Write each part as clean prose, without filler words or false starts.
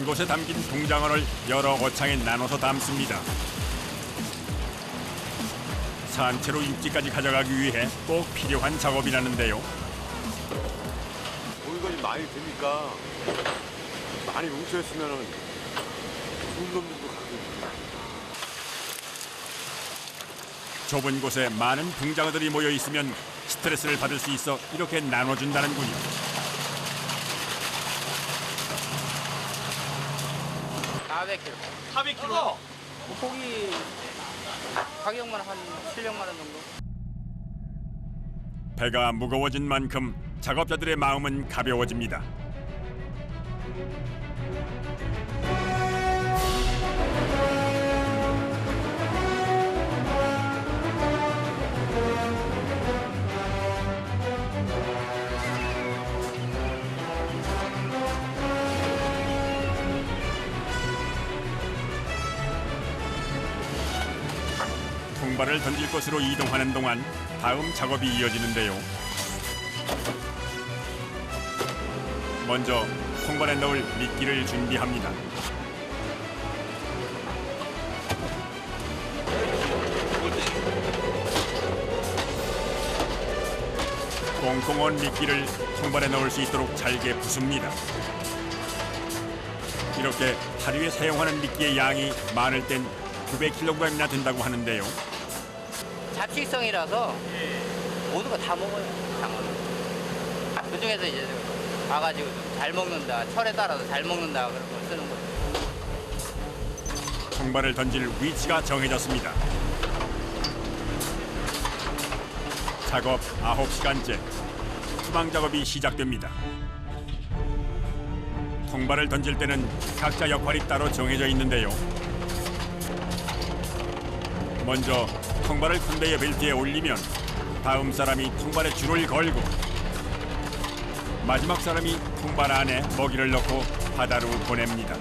한 곳에 담긴 동장어를 여러 어창에 나눠서 담습니다. 산채로 입지까지 가져가기 위해 꼭 필요한 작업이라는데요. 고기가 좀 많이 드니까 많이 뭉쳐있으면은 놈들도 가고 있습니다. 좁은 곳에 많은 붕장어들이 모여 있으면 스트레스를 받을 수 있어 이렇게 나눠준다는군요. 400kg. 400kg? 고기 가격만 한 700만 원 정도. 배가 무거워진 만큼 작업자들의 마음은 가벼워집니다. 통발을 던질 곳으로 이동하는 동안 다음 작업이 이어지는데요. 먼저 통발에 넣을 미끼를 준비합니다. 꽁꽁 언 미끼를 통발에 넣을 수 있도록 잘게 부숩니다. 이렇게 하루에 사용하는 미끼의 양이 많을 땐 900kg이나 된다고 하는데요. 잡식성이라서 모두가 다 먹어요. 장어는. 그중에서 이제 와가지고 잘 먹는다, 철에 따라서 잘 먹는다 그런 걸 쓰는 거죠. 통발을 던질 위치가 정해졌습니다. 작업 9시간째. 투방 작업이 시작됩니다. 통발을 던질 때는 각자 역할이 따로 정해져 있는데요. 먼저 통발을 컨베이어 벨트에 올리면 다음 사람이 통발에 줄을 걸고 마지막 사람이 통발 안에 먹이를 넣고 바다로 보냅니다.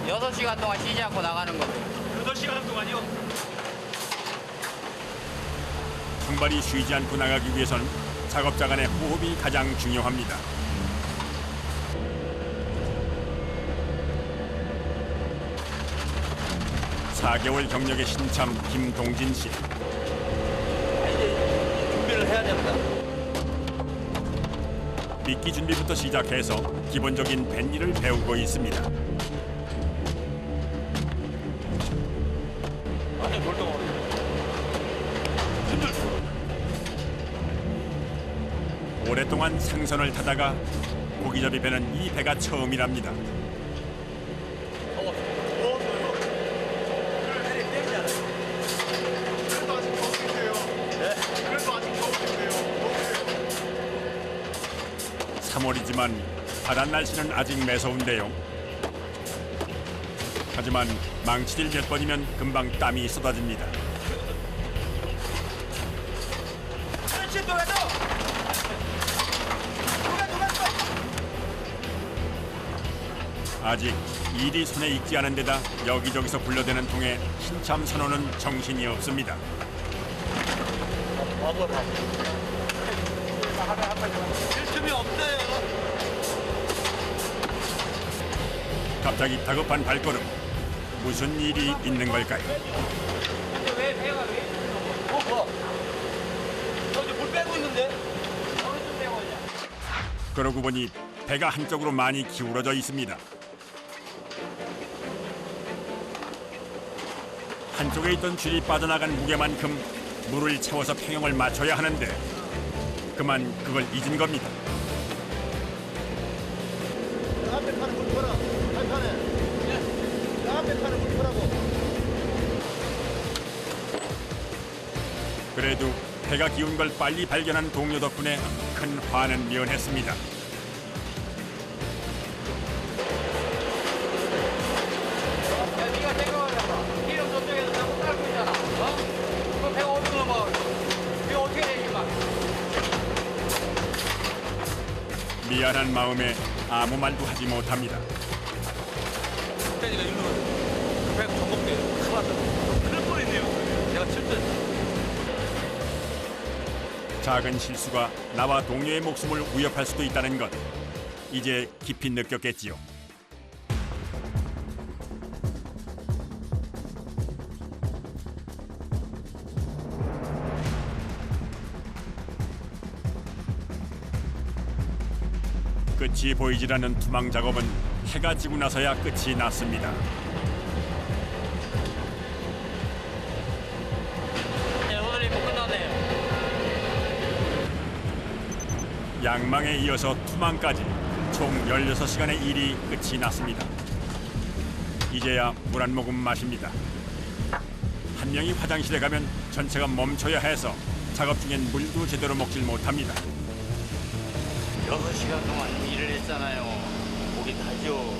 6시간 동안 쉬지 않고 나가는 거죠. 8시간 동안이요? 통발이 쉬지 않고 나가기 위해선 작업자 간의 호흡이 가장 중요합니다. 사 4개월 경력의 신참 김동진 씨. 이제 준비를 해야 됩니다. 미끼 준비부터 시작해서 기본적인 뱃일을 배우고 있습니다. 완전 돌덩어리. 오랫동안 상선을 타다가 고기잡이 배는 이 배가 처음이랍니다. 그래도 아직 더운데요. 네? 그래도 아직 더운데요. 3월이지만 바다 날씨는 아직 매서운데요. 하지만 망치질 몇 번이면 금방 땀이 쏟아집니다. 그렇지, 또 가자! 아직 일이 손에 익지 않은 데다 여기저기서 굴러대는 통에 신참 선호는 정신이 없습니다. 바보. 쉴 틈이 없어요. 갑자기 다급한 발걸음. 무슨 일이 있는 걸까요? 근데 왜 배가 왜 이렇게 뭐? 저 이제 물 빼고 있는데? 어느 쯤 되고 있냐? 그러고 보니 배가 한쪽으로 많이 기울어져 있습니다. 한쪽에 있던 줄이 빠져나간 무게만큼 물을 채워서 평형을 맞춰야 하는데 그만 그걸 잊은 겁니다. 앞에 칸에 물 퍼라. 한 칸에. 앞에 칸에 물 퍼라고. 그래도 배가 기운 걸 빨리 발견한 동료 덕분에 큰 화는 면했습니다. 야, 네가 생각하려고. 기름 저쪽에서 자꾸 깔고 있잖아. 어? 그 배가 어디로 넘어가? 이거 어떻게 돼, 임마? 미안한 마음에 아무 말도 하지 못합니다. 그때니까 일로 그 배가 전복돼. 큰일 났다. 큰일 뻔했네요. 내가 칠 때. 작은 실수가 나와 동료의 목숨을 위협할 수도 있다는 것 이제 깊이 느꼈겠지요. 끝이 보이질 않는 투망 작업은 해가 지고 나서야 끝이 났습니다. 네, 오늘이 못 끝났네요. 양망에 이어서 투망까지 총 16시간의 일이 끝이 났습니다. 이제야 물 한 모금 마십니다. 한 명이 화장실에 가면 전체가 멈춰야 해서 작업 중엔 물도 제대로 먹질 못합니다. 6시간 동안 일을 했잖아요. 목이 타죠.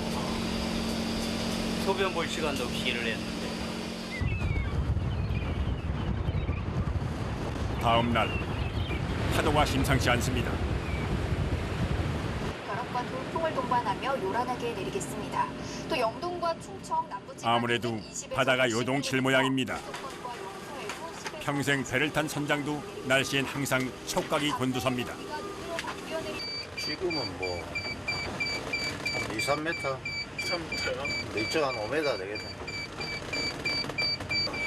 소변 볼 시간도 없이 일을 했는데. 다음 날 파도가 심상치 않습니다. 바람과 돌풍을 동반하며 요란하게 내리겠습니다. 또 영동과 충청 남부 지방 아무래도 바다가 요동칠 모양입니다. 평생 배를 탄 선장도 날씨엔 항상 촉각이 곤두섭니다. 지금은 뭐 한 2, 3m? 3m요? 이쪽 한 5m 되겠네.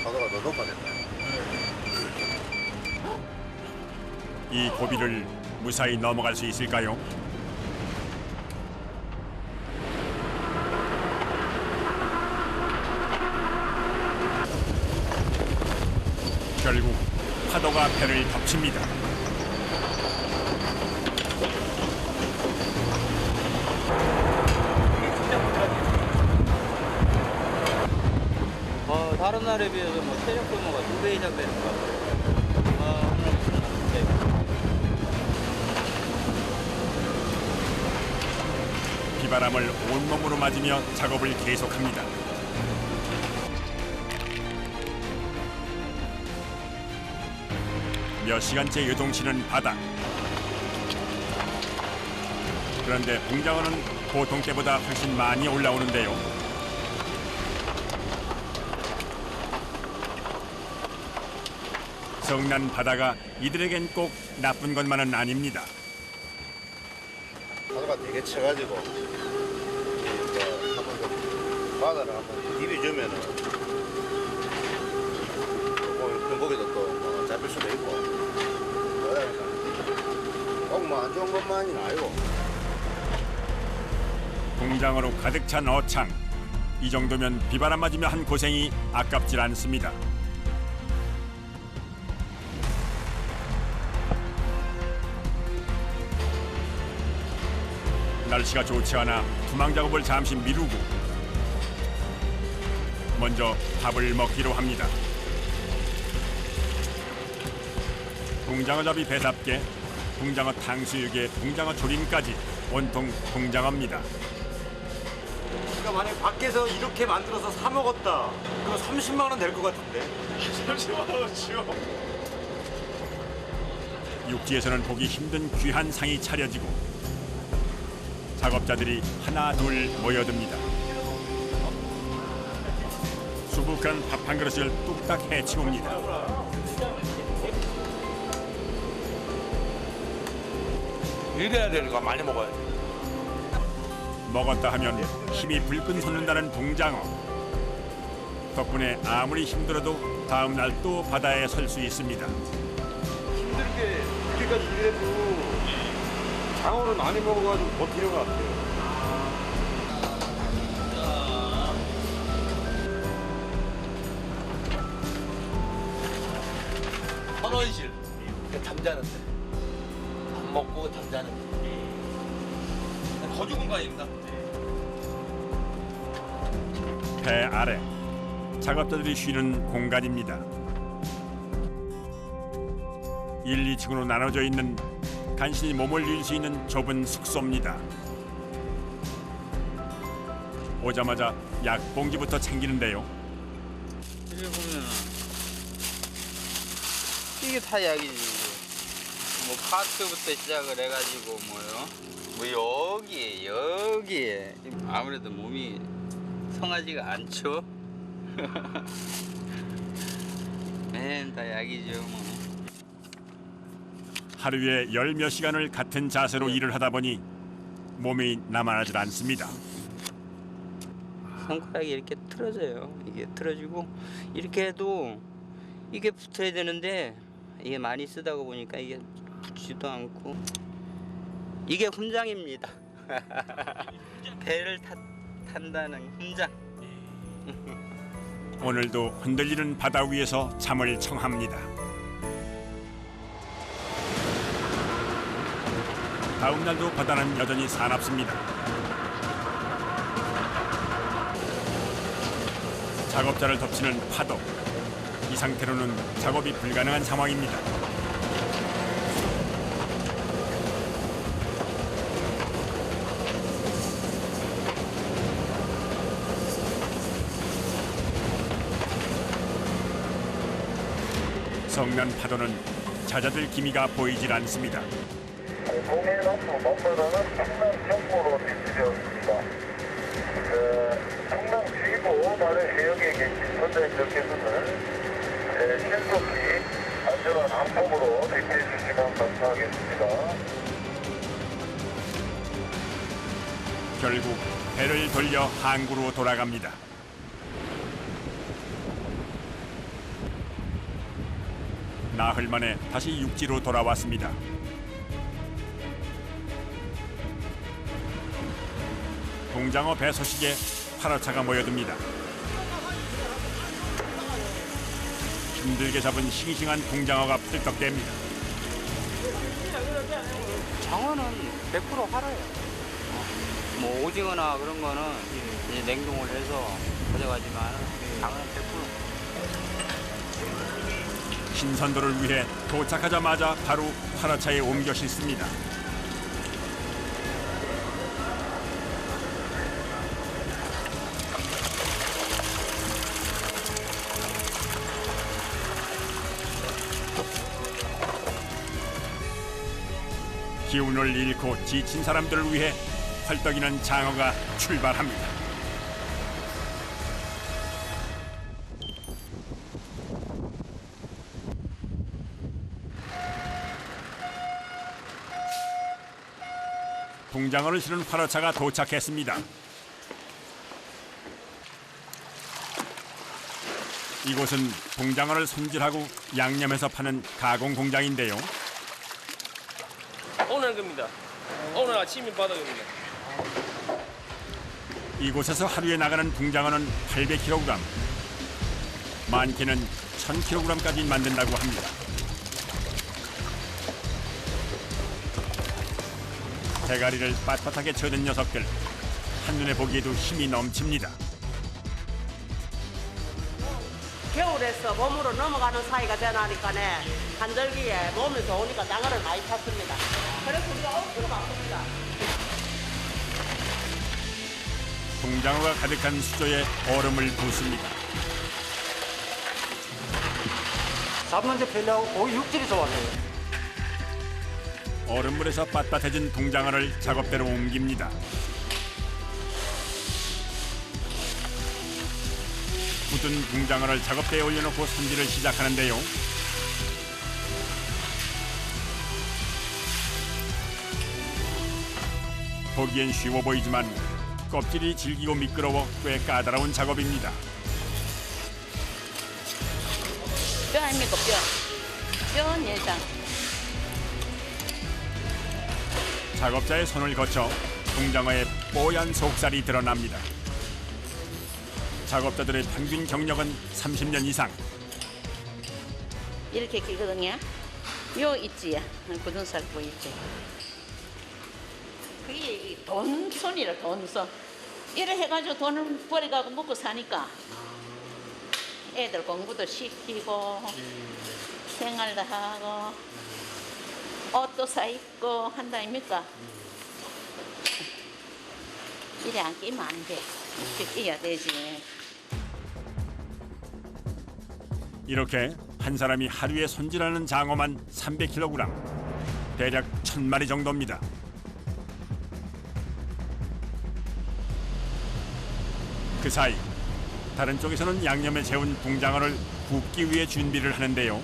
파도가 더 높아졌네. 이 고비를 무사히 넘어갈 수 있을까요? 결국 파도가 배를 덮칩니다. 다른 날에 비해서 뭐 체력 소모가 2배 이상 되는 것 같아요. 오늘 비바람을 온몸으로 맞으며 작업을 계속합니다. 몇 시간째 요동치는 바다. 그런데 붕장어는 보통 때보다 훨씬 많이 올라오는데요. 성난 바다가 이들에겐 꼭 나쁜 것만은 아닙니다. 파도가 되게 쳐가지고 한번 그 바다를 한번 디비주면은 큰 고기도 또뭐 잡힐 수도 있고 그러니까 꼭 뭐 안 좋은 것만이 아니고. 붕장어로 가득 찬 어창. 이 정도면 비바람 맞으며 한 고생이 아깝질 않습니다. 날씨가 좋지 않아 투망 작업을 잠시 미루고 먼저 밥을 먹기로 합니다. 붕장어잡이 배답게 붕장어 탕수육에 붕장어 조림까지 온통 붕장어입니다. 그러니까 만약 밖에서 이렇게 만들어서 사 먹었다. 그럼 30만 원 될 것 같은데. 30만 원이요? 육지에서는 보기 힘든 귀한 상이 차려지고 작업자들이 하나 둘 모여듭니다. 수북한 밥 한 그릇을 뚝딱 해치웁니다. 이래야 되는 거 많이 먹어야 돼. 먹었다 하면 힘이 불끈 솟는다는 붕장어. 덕분에 아무리 힘들어도 다음 날 또 바다에 설 수 있습니다. 힘들게 이렇게까지 일해도 장어를 많이 먹어가지고 버티는 것 같아요. 헌원실. 잠자는데. 밥 먹고 잠자는데. 거주 공간입니다. 배 아래 작업자들이 쉬는 공간입니다. 1, 2층으로 나눠져 있는 간신히 몸을 릴 수 있는 좁은 숙소입니다. 오자마자 약봉지부터 챙기는데요. 여기 보면 이게 다 약이지. 뭐 파트부터 시작을 해가지고 뭐 여기에 아무래도 몸이 성하지가 않죠. 맨 다 약이죠 뭐. 하루에 10몇 시간을 같은 자세로 일을 하다 보니 몸이 남아나질 않습니다. 손가락이 이렇게 틀어져요. 이게 틀어지고 이렇게 해도 이게 붙어야 되는데 이게 많이 쓰다가 보니까 이게 붙지도 않고 이게 훈장입니다. 배를 탄다는 훈장. 오늘도 흔들리는 바다 위에서 잠을 청합니다. 다음 날도 바다는 여전히 사납습니다. 작업자를 덮치는 파도. 이 상태로는 작업이 불가능한 상황입니다. 성난 파도는 잦아들 기미가 보이질 않습니다. 동해남부 먼바다는 풍랑평보로 지시되었습니다. 풍랑지구 다른 해역에 계신 선장님들께서는 신속히 안전한 항법으로 대피해 주시면 감사하겠습니다. 결국 배를 돌려 항구로 돌아갑니다. 나흘 만에 다시 육지로 돌아왔습니다. 동장어 배 소식에 화라차가 모여듭니다. 힘들게 잡은 싱싱한 동장어가 풀떡댑니다. 장어는 100% 활아요. 뭐 오징어나 그런 거는 이제 냉동을 해서 가져가지만 장어는 100%. 신선도를 위해 도착하자마자 바로 화라차에 옮겨 싣습니다. 기운을 잃고 지친 사람들을 위해 헐떡이는 장어가 출발합니다. 동장어를 실은 화라차가 도착했습니다. 이곳은 동장어를 손질하고 양념해서 파는 가공 공장인데요. 오늘 겁니다. 오늘 아침에 바닥입니다. 이곳에서 하루에 나가는 동장어는 800kg, 많게는 1000kg까지 만든다고 합니다. 대가리를 빳빳하게 쳐든 녀석들, 한눈에 보기에도 힘이 넘칩니다. 겨울에서 봄으로 넘어가는 사이가 되나니까네 한절기에 몸이 더우니까 장어를 많이 탔습니다. 그래서 우리가 엄청 바쁩니다. 동장어가 가득한 수조에 얼음을 붓습니다. 잡는 편리하고 고기 육질이 좋아요. 얼음물에서 빳빳해진 동장어를 작업대로 옮깁니다. 굳은 동장어를 작업대에 올려놓고 손질을 시작하는데요. 보기엔 쉬워 보이지만 껍질이 질기고 미끄러워 꽤 까다로운 작업입니다. 뼈 아닙니까 뼈? 뼈 내장. 작업자의 손을 거쳐 동장어의 뽀얀 속살이 드러납니다. 작업자들의 평균 경력은 30년 이상. 이렇게 길거든요. 요 있지, 굳은 살 보이지. 그게 돈손이라 돈손. 이래 해가지고 돈을 벌어가고 먹고 사니까 애들 공부도 시키고 생활도 하고 옷도 사 입고 한다 아닙니까? 이래 안 끼면 안 돼. 이렇게 끼야 되지. 이렇게 한 사람이 하루에 손질하는 장어만 300kg, 대략 1000마리 정도입니다. 그 사이 다른 쪽에서는 양념에 재운 동장어를 굽기 위해 준비를 하는데요.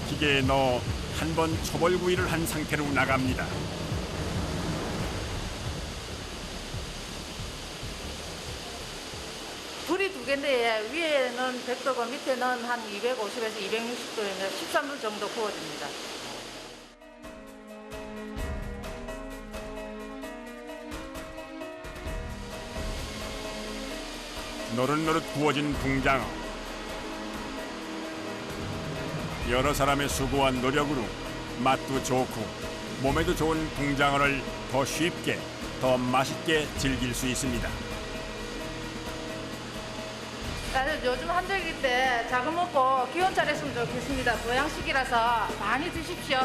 기계에 넣어 한 번 초벌구이를 한 상태로 나갑니다. 불이 두 개인데 위에는 100도고 밑에는 한 250에서 260도에 13분 정도 구워집니다. 노릇노릇 구워진 붕장어. 여러 사람의 수고와 노력으로 맛도 좋고 몸에도 좋은 붕장어를 더 쉽게, 더 맛있게 즐길 수 있습니다. 요즘 한절기 때 작은 먹고 기운 차렸으면 좋겠습니다. 보양식이라서 많이 드십시오.